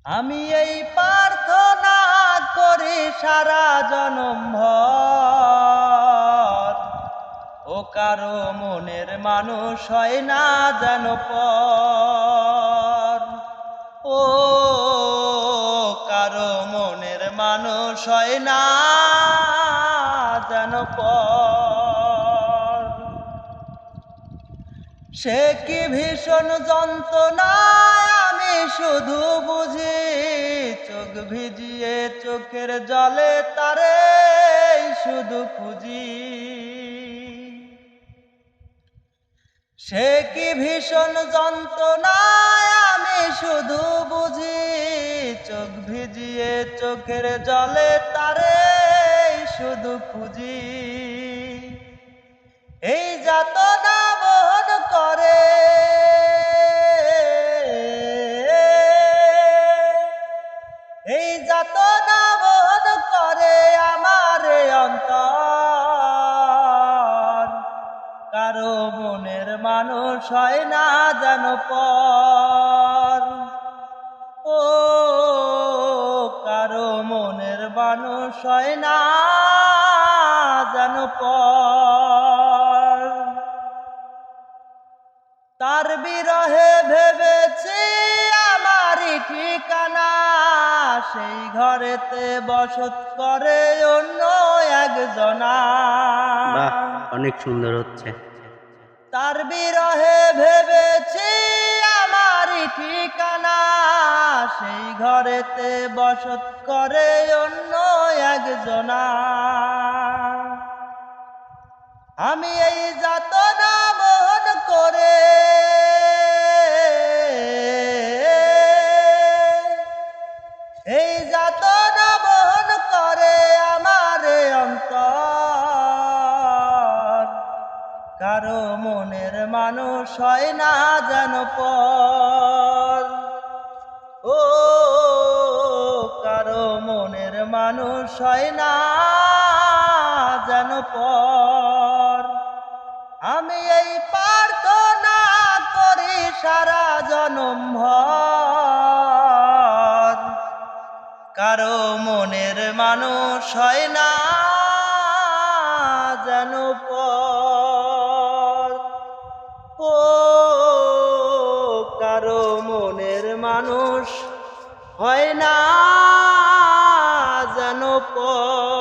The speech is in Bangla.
আমি এই প্রার্থনা করি সারা জনম ভর, ও কারো মনের মানুষ হয় না যেন পর। ও কারো মনের মানুষ হয় না যেন পর। সে কি ভীষণ যন্ত্রণায় আমি শুধু বুঝি, চোখ ভিজিয়ে চোখের জলে তারে শুধু খুঁজি। সে কি ভীষণ যন্ত্রণায় আমি শুধু বুঝি, চোখ ভিজিয়ে চোখের জলে তারে শুধু খুঁজি। এই যাতনা বহন করে, এই যাতনা বহন করে আমার অন্তর। কারো মনের মানুষ হয় না যেন পর। ও কারো মনের মানুষ হয় না যেন পর। তার বিরহে ভেবেছি আমারই ঠিকানা, সেই ঘরেতে বসত করে অন্য একজনা। বাহ, অনেক সুন্দর হচ্ছে। তার বিরহে ভেবেছি আমারই ঠিকানা, সেই ঘরেতে বসত করে অন্য একজনা। আমি এই যাতনা বহন করে, এই যাতনা বহন করে আমার অন্তর। কারো মনের মানুষ হয় না যেন পর। ও কারো মনের মানুষ হয় না যেন পর। আমি এই প্রার্থনা করি সারা জনম ভর, কারো মনের মানুষ হয় না যেন পর। ও কারো মনের মানুষ হয় না যেন পর।